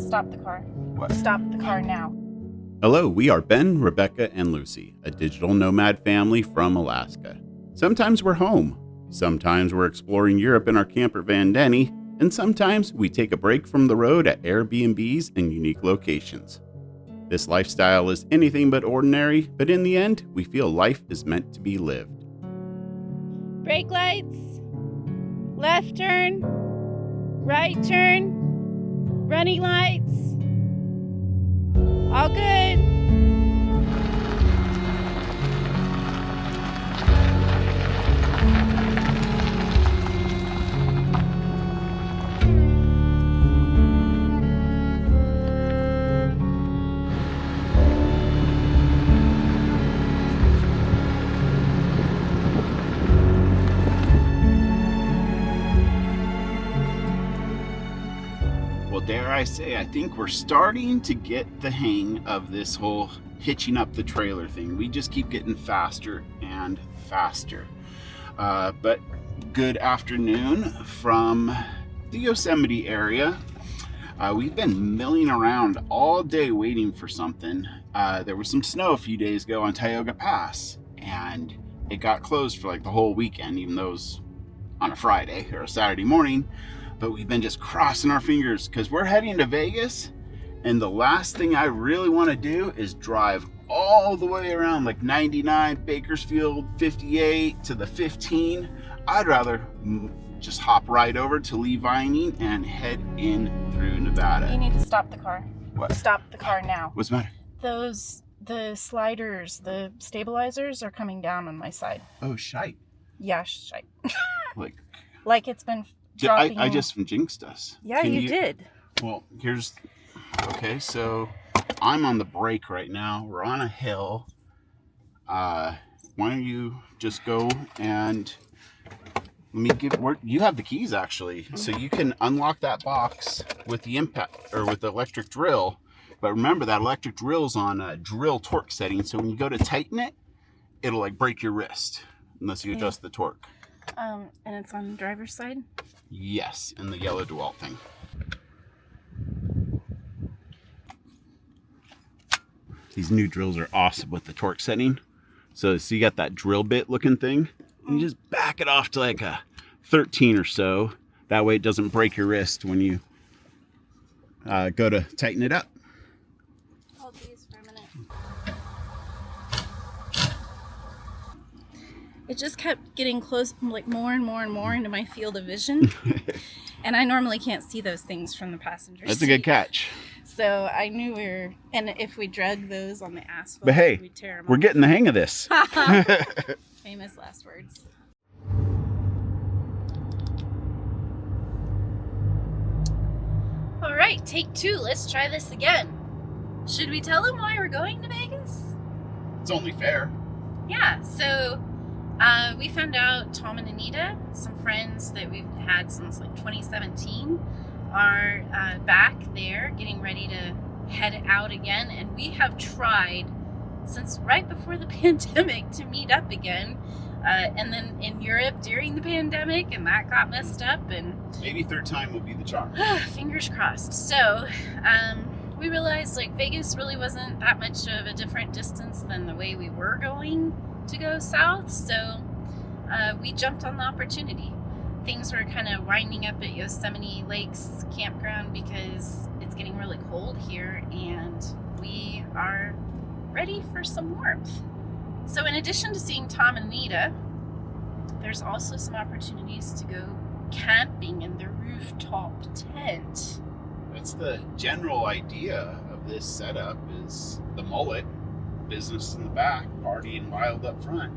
Stop the car. What? Stop the car now. Hello, we are Ben, Rebecca, and Lucy, a digital nomad family from Alaska. Sometimes we're home, sometimes we're exploring Europe in our camper van Denny, and sometimes we take a break from the road at Airbnbs and unique locations. This lifestyle is anything but ordinary, but in the end, we feel life is meant to be lived. Brake lights. Left turn. Right turn. Running lights. All good. Well, dare I say, I think we're starting to get the hang of this whole hitching up the trailer thing. We just keep getting faster and faster. But good afternoon from the Yosemite area. We've been milling around all day waiting for something. There was some snow a few days ago on Tioga Pass, and it got closed for like the whole weekend, even though it was on a Friday or a Saturday morning. But we've been just crossing our fingers because we're heading to Vegas, and the last thing I really want to do is drive all the way around like 99, Bakersfield, 58 to the 15. I'd rather just hop right over to Reuniting and head in through Nevada. You need to stop the car. What? Stop the car now. What's the matter? The sliders, the stabilizers are coming down on my side. Oh, shite. Yeah, shite. Like it's been dropping. I just jinxed us. Yeah, you did. Well, okay, so I'm on the brake right now. We're on a hill. Why don't you just go and you have the keys actually, so you can unlock that box with the impact or with the electric drill. But remember that electric drill's on a drill torque setting, so when you go to tighten it, it'll like break your wrist unless you adjust the torque. And it's on the driver's side? Yes, in the yellow DeWalt thing. These new drills are awesome with the torque setting. So you got that drill bit looking thing, and you just back it off to like a 13 or so. That way it doesn't break your wrist when you go to tighten it up. Hold these for a minute. It just kept getting close, like more and more and more into my field of vision. And I normally can't see those things from the passenger seat. That's a good catch. So I knew and if we drug those on the asphalt, but hey, we'd tear them we're off. getting the hang of this. Famous last words. All right, take 2. Let's try this again. Should we tell them why we're going to Vegas? It's only fair. Yeah, so we found out Tom and Anita, some friends that we've had since like 2017, are back there getting ready to head out again. And we have tried since right before the pandemic to meet up again. And then in Europe during the pandemic, and that got messed up. And maybe third time will be the charm. Fingers crossed. So we realized like Vegas really wasn't that much of a different distance than the way we were going to go south, so we jumped on the opportunity. Things were kind of winding up at Yosemite Lakes campground because it's getting really cold here and we are ready for some warmth. So in addition to seeing Tom and Anita, there's also some opportunities to go camping in the rooftop tent. That's the general idea of this setup, is the mullet business in the back, party and wild up front.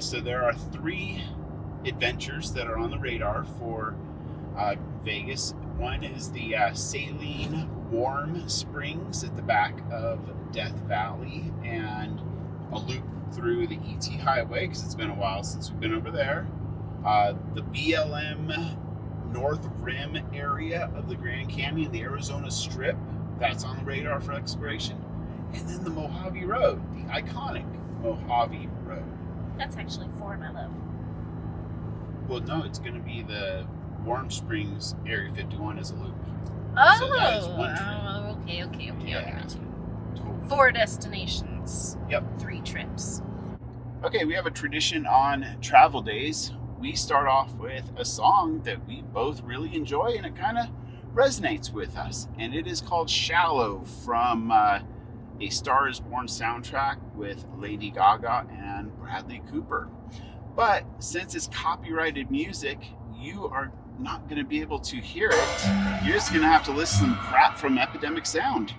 So there are 3 adventures that are on the radar for Vegas. One is the saline warm springs at the back of Death Valley, and a loop through the ET Highway because it's been a while since we've been over there. The BLM North Rim area of the Grand Canyon, the Arizona Strip, that's on the radar for exploration. And then the Mojave Road, the iconic Mojave Road. That's actually 4, my love. Well, no, it's going to be the Warm Springs Area 51 as a loop. Oh, So that is one trip. okay. Yeah. I got you. Totally. 4 destinations. Yep. 3 trips. Okay, we have a tradition on travel days. We start off with a song that we both really enjoy and it kind of resonates with us. And it is called Shallow from A Star is Born soundtrack with Lady Gaga and Bradley Cooper. But since it's copyrighted music, you are not going to be able to hear it. You're just going to have to listen to some crap from Epidemic Sound.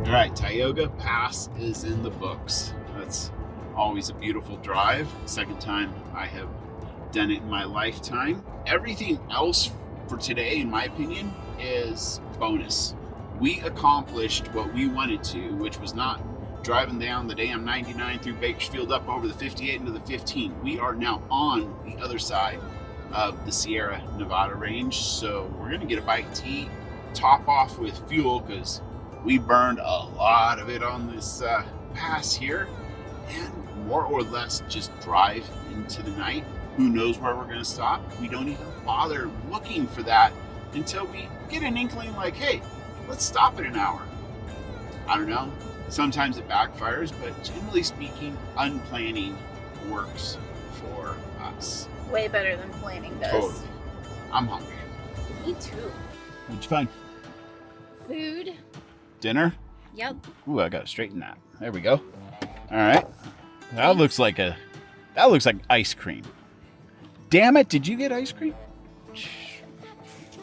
All right, Tioga Pass is in the books. That's always a beautiful drive. Second time I have done it in my lifetime. Everything else for today, in my opinion, is bonus. We accomplished what we wanted to, which was not driving down the damn 99 through Bakersfield up over the 58 into the 15. We are now on the other side of the Sierra Nevada range, so we're gonna get a bite to eat, top off with fuel because we burned a lot of it on this pass here, and more or less just drive into the night. Who knows where we're gonna stop? We don't even bother looking for that until we get an inkling like, hey, let's stop at an hour. I don't know. Sometimes it backfires, but generally speaking, unplanning works for us. Way better than planning does. Totally. I'm hungry. Me too. What'd you find? Food. Dinner? Yep. Ooh, I gotta straighten that. There we go. All right. That looks like ice cream. Damn it, did you get ice cream? You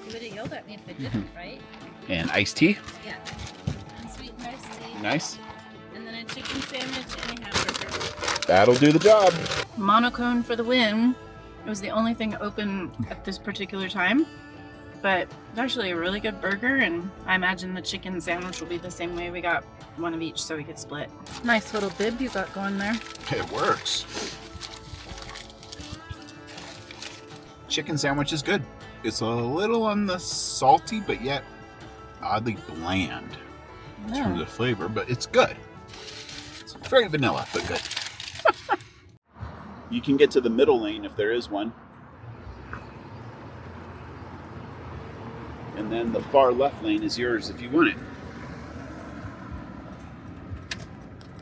would have yelled at me if I didn't, right? And iced tea? Yeah. And sweet and iced tea. Nice. And then a chicken sandwich and a hamburger. That'll do the job. Monocone for the win. It was the only thing open at this particular time. But it's actually a really good burger, and I imagine the chicken sandwich will be the same way. We got one of each so we could split. Nice little bib you got going there. It works. Chicken sandwich is good. It's a little on the salty, but yet oddly bland in terms of flavor, but it's good. It's very vanilla, but good. You can get to the middle lane if there is one. And then the far left lane is yours if you want it.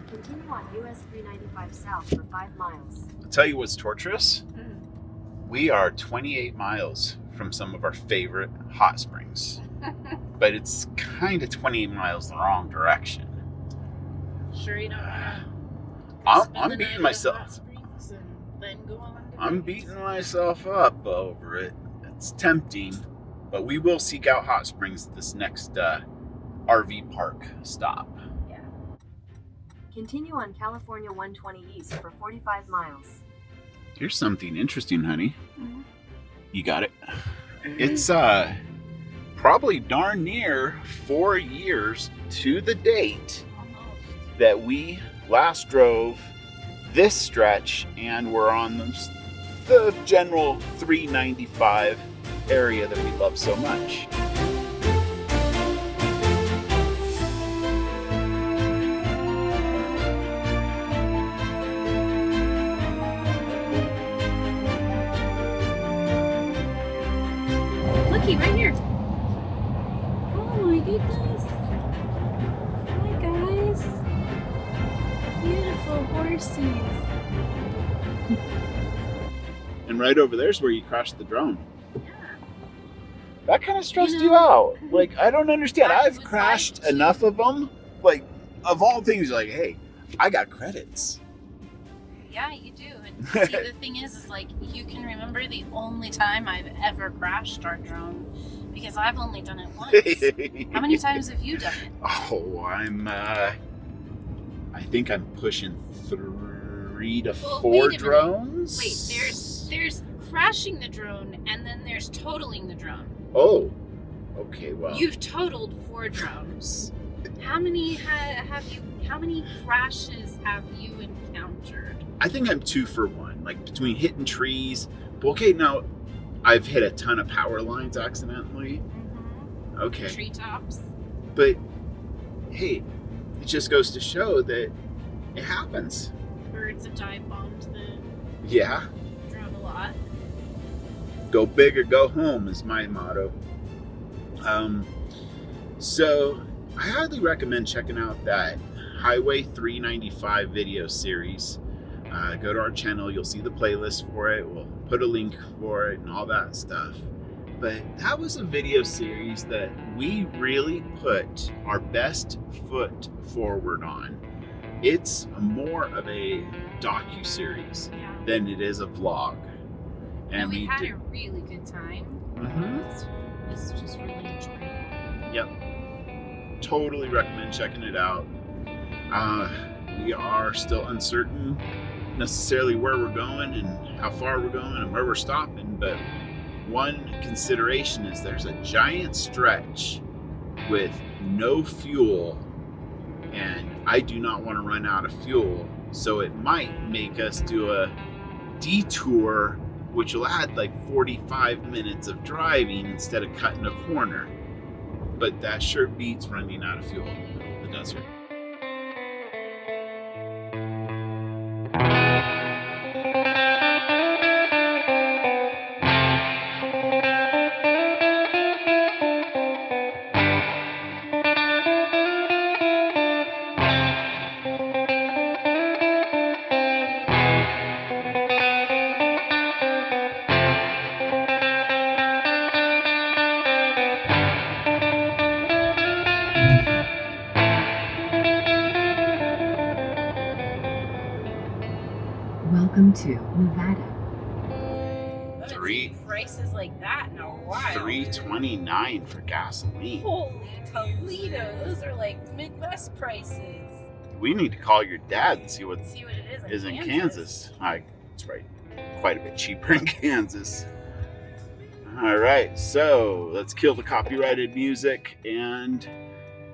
Continue on US 395 south for 5 miles. I'll tell you what's torturous. We are 28 miles from some of our favorite hot springs. But it's kind of 28 miles the wrong direction. Sure you don't want to I'm beating myself. I'm beating myself up over it. It's tempting, but we will seek out hot springs at this next RV park stop. Yeah. Continue on California 120 east for 45 miles. Here's something interesting, honey. Mhm. You got it. It's probably darn near 4 years to the date that we last drove this stretch, and we're on the general 395 area that we love so much. Looky, right here. Oh my goodness. Hi guys. Beautiful horses. And right over there's where you crashed the drone. Yeah. That kind of stressed You you know, out. Like, I don't understand. that I've was crashed mine too. enough of them. Like, of all things, like, hey, I got credits. Yeah, you do. And see, the thing is like, you can remember the only time I've ever crashed our drone, because I've only done it once. How many times have you done it? Oh, I think I'm pushing 3 to Well, 4 wait a minute. drones. Wait, there's crashing the drone, and then there's totaling the drone. Oh, okay, well. You've totaled 4 drones. How many how many crashes have you encountered? I think I'm 2 for 1. Like, between hitting trees. Okay, now, I've hit a ton of power lines accidentally. Okay. Treetops. But, hey, it just goes to show that it happens. Birds have dive bombed the Yeah. drone a lot. Go big or go home is my motto. So I highly recommend checking out that Highway 395 video series. Go to our channel, you'll see the playlist for it. We'll put a link for it and all that stuff. But that was a video series that we really put our best foot forward on. It's more of a docu-series Yeah. than it is a vlog. And we had did- a really good time. Mhm. It's just really enjoyable. Yep. Totally recommend checking it out. We are still uncertain necessarily where we're going and how far we're going and where we're stopping, but one consideration is there's a giant stretch with no fuel, and I do not want to run out of fuel, so it might make us do a detour, which will add like 45 minutes of driving instead of cutting a corner. But that sure beats running out of fuel in the desert. Welcome to Nevada. I haven't Three- seen prices like that in a while. $3.29 for gasoline. Holy Toledo, those are like Midwest prices. We need to call your dad and see what See what it is in Kansas. That's right. Quite a bit cheaper in Kansas. All right, so let's kill the copyrighted music and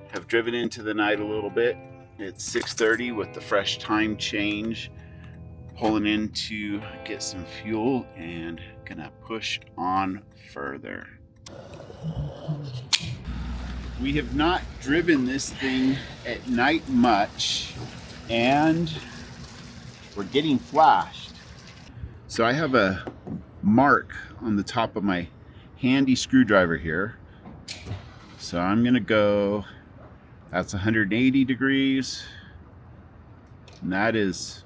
have driven into the night a little bit. It's 6:30 with the fresh time change. Pulling in to get some fuel and gonna push on further. We have not driven this thing at night much, and we're getting flashed. So I have a mark on the top of my handy screwdriver here. So I'm gonna go, that's 180 degrees, and that is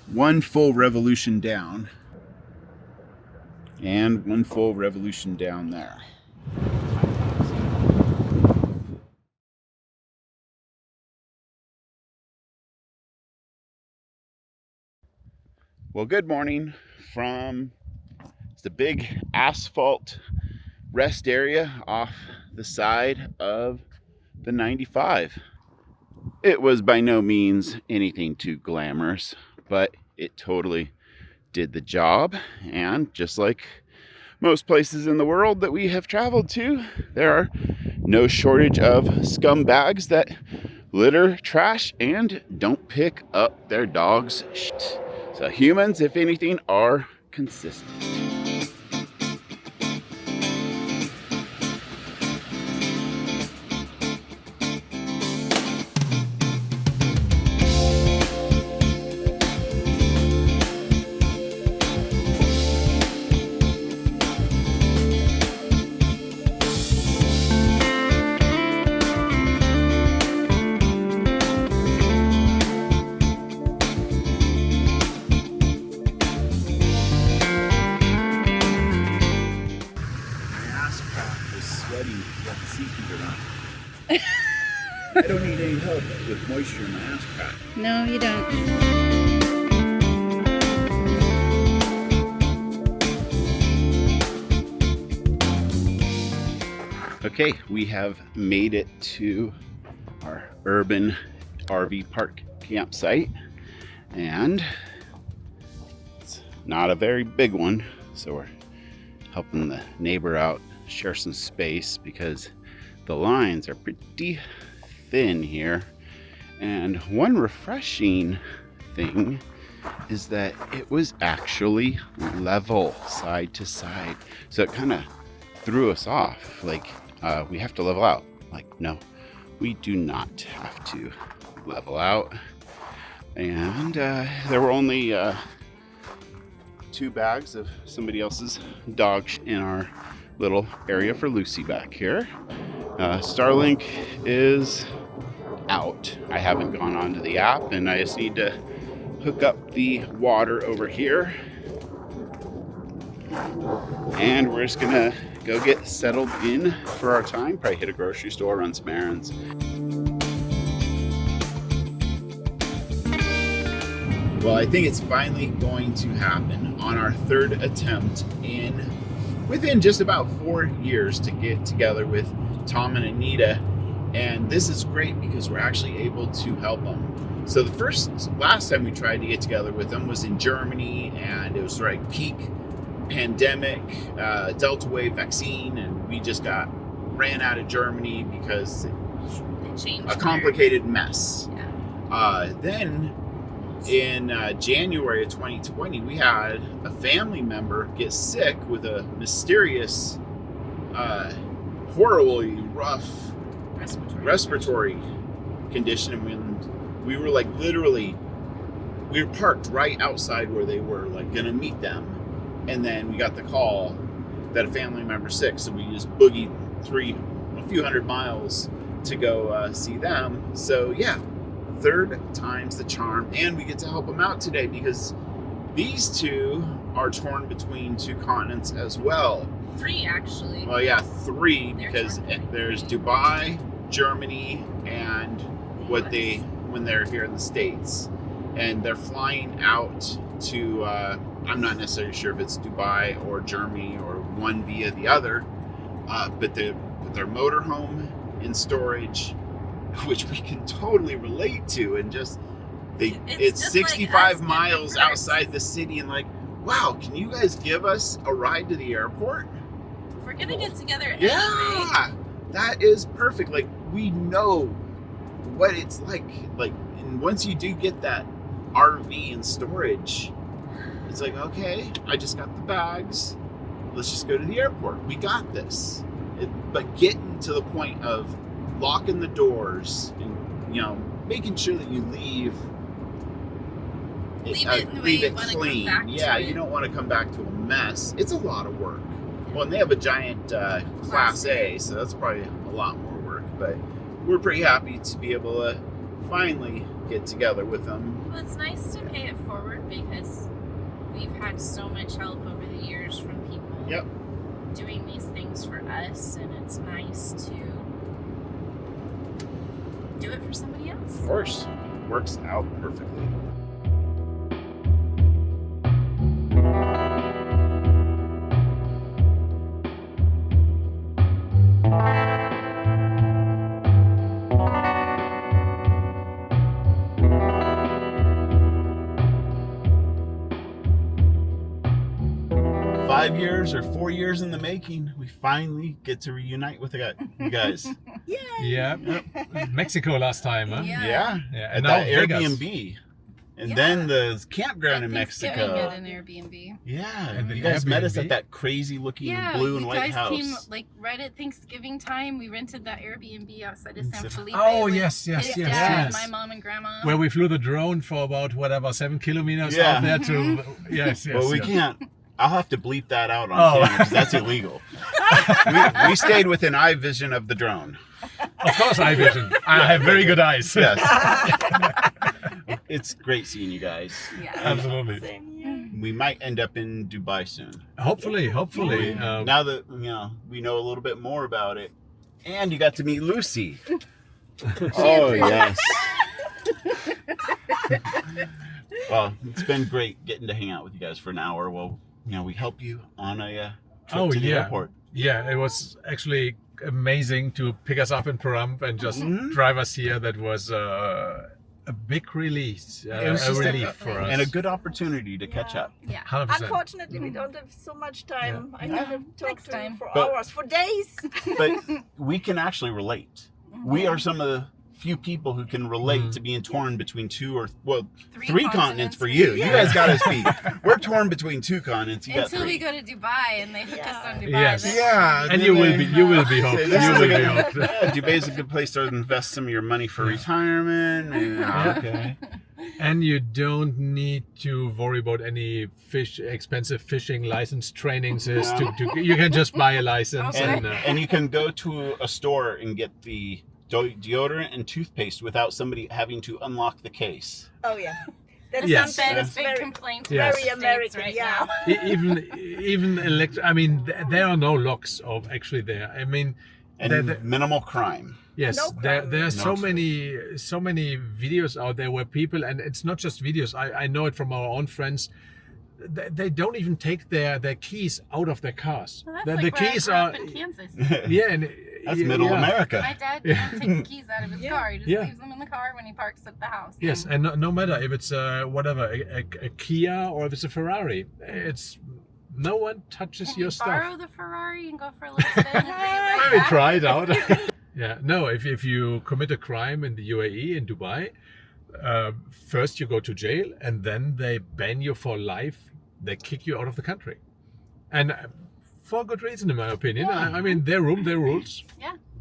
1 full revolution down, and 1 full revolution down there. Well, good morning from the big asphalt rest area off the side of the 95. It was by no means anything too glamorous, but it totally did the job. And just like most places in the world that we have traveled to, there are no shortage of scumbags that litter, trash, and don't pick up their dog's shit. So humans, if anything, are consistent. I don't need any help with moisture in my ass crack. No, you don't. Okay, we have made it to our urban RV park campsite, and it's not a very big one, so we're helping the neighbor out share some space because the lines are pretty thin here. And one refreshing thing is that it was actually level side to side, so it kind of threw us off. Like, we have to level out. Like, no, we do not have to level out. And there were only 2 bags of somebody else's dog in our little area for Lucy back here. Starlink is out. I haven't gone onto the app, and I just need to hook up the water over here. And we're just gonna go get settled in for our time. Probably hit a grocery store, run some errands. Well, I think it's finally going to happen on our 3rd attempt within just about 4 years to get together with Tom and Anita. And this is great because we're actually able to help them. So last time we tried to get together with them was in Germany, and it was like peak pandemic, Delta wave vaccine, and we just ran out of Germany because it was a complicated mess. Yeah. Then in January of 2020, we had a family member get sick with a mysterious, horribly rough respiratory condition. And when we were like we were parked right outside where they were like gonna meet them, and then we got the call that a family member's sick, so we just boogied a few hundred miles to go see them. So yeah, 3rd time's the charm, and we get to help them out today because these 2 are torn between 2 continents as well. 3 actually. Well, yeah, 3 because there's Dubai, Germany, and when they're here in the States, and they're flying out to I'm not necessarily sure if it's Dubai or Germany or one via the other, but their motorhome in storage, which we can totally relate to, and it's 65 like miles outside the city, and like, wow, can you guys give us a ride to the airport? We're gonna get together. Yeah, anyway. That is perfect. Like, we know what it's like, and once you do get that RV in storage, it's like, okay, I just got the bags, let's just go to the airport, we got this. But getting to the point of locking the doors and making sure that you leave it clean. Yeah, you don't want to come back to a mess. It's a lot of work. Well, and they have a giant Class A, so that's probably a lot more work. But we're pretty happy to be able to finally get together with them. Well, it's nice to pay it forward because we've had so much help over the years from people. Yep. Doing these things for us, and it's nice to do it for somebody else. Of course, works out perfectly. 5 years or 4 years in the making, we finally get to reunite with you guys. Yeah. Mexico last time, huh? Yeah. Yeah. At And now that Vegas. Airbnb. And then the campground in Thanksgiving Mexico. at an Airbnb. Yeah, And the you guys met us Airbnb? at that crazy looking Yeah, blue you and white guys house. came like right at Thanksgiving time. We rented that Airbnb outside of San Felipe. Oh, with yes. his dad, Yes. my mom and grandma. Where we flew the drone for about, whatever, 7 kilometers Yeah. out there to... Yes. Well, we yes. can't. I'll have to bleep that out on Oh. camera because that's illegal. we stayed within eye vision of the drone. Of course, eye vision. I have very good eyes. Yes. It's great seeing you guys. Yeah. Absolutely. We might end up in Dubai soon. Hopefully. Now that we know a little bit more about it, and you got to meet Lucy. Oh yes. Well, it's been great getting to hang out with you guys for an hour. Well, we help you on a trip to the airport. Yeah, it was actually amazing to pick us up in Pahrump and just drive us here. That was a big release, It was a just relief for us. and a good opportunity to catch up. Yeah. 100%. Unfortunately, we don't have so much time. I could have talked Next to you time. for But- hours, for days. But we can actually relate. We are some of the few people who can relate to being torn between three continents for you. You guys got us beat. We're torn between 2 continents. You got Until 3. we go to Dubai and they hook us on Dubai. Yes. then- Yeah, And you will be hooked. This You is will a be good, hooked. yeah, Dubai's a good place to invest some of your money for retirement. Yeah. Okay. And you don't need to worry about any expensive fishing license trainings. You can just buy a license. Okay. And you can go to a store and get the deodorant and toothpaste without somebody having to unlock the case. Oh yeah, that's Yes. something That's that's big very, complaint. Yes. very American. right Yeah. now. even I mean, there are no locks actually there. I mean, And minimal crime. yes, No there crime. are No. so many videos out there where people, and it's not just videos. I know it from our own friends. They don't even take their keys out of their cars. Well, that's the like where I keys grew are up in Kansas. yeah, and That's middle yeah. America. My dad doesn't take the keys out of his Yeah. car. He just Yeah. leaves them in the car when he parks at the house. Yes, and no matter if it's a Kia or if it's a Ferrari, it's no one touches Can your you stuff. borrow the Ferrari and go for a little spin and bring it right Maybe back? try it out. Yeah, no, if you commit a crime in the UAE, in Dubai, first you go to jail and then they ban you for life. They kick you out of the country. And for good reason, in my opinion. I mean, their room, their rules.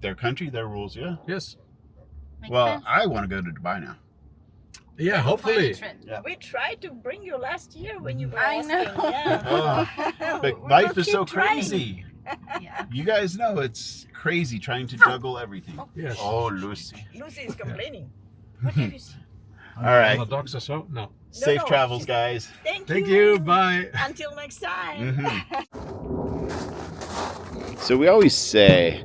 Their country, their rules, yeah. Yes. Makes Well, sense. I want to go to Dubai now. Yeah, Plan a hopefully. trip. We tried to bring you last year when you were I asking. know. Yeah. But We life will is so keep trying. crazy. Yeah. You guys know it's crazy trying to juggle everything. Yes. Oh, Lucy. Lucy is complaining. What have you seen? All right. Other dogs or so? No. Safe no, travels, she's- guys. Thank you. Bye. Until next time. So we always say,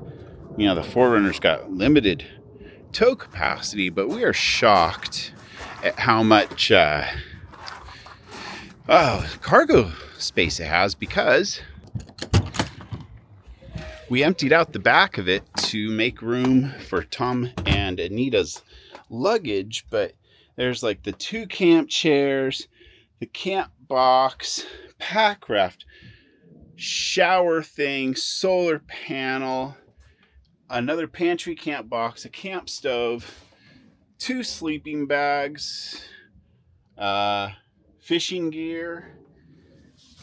the 4Runner's got limited tow capacity, but we are shocked at how much cargo space it has, because we emptied out the back of it to make room for Tom and Anita's luggage, but there's like the 2 camp chairs, the camp box, pack raft, shower thing, solar panel, another pantry camp box, a camp stove, 2 sleeping bags, fishing gear,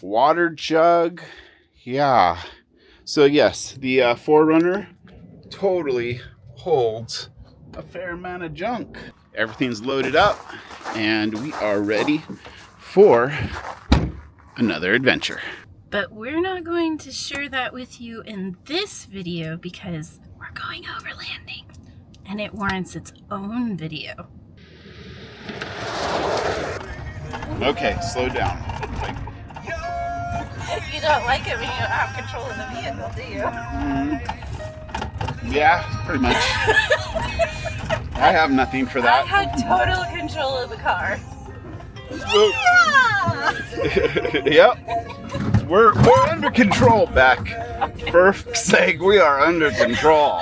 water jug. Yeah. So yes, the 4Runner totally holds a fair amount of junk. Everything's loaded up and we are ready for another adventure. But we're not going to share that with you in this video because we're going overlanding and it warrants its own video. Okay, slow down. You don't like it when you don't have control of the vehicle, do you? Yeah, pretty much. I have nothing for I that. had total control of the car. Yep. We're under control, Beck. For saying we are under control.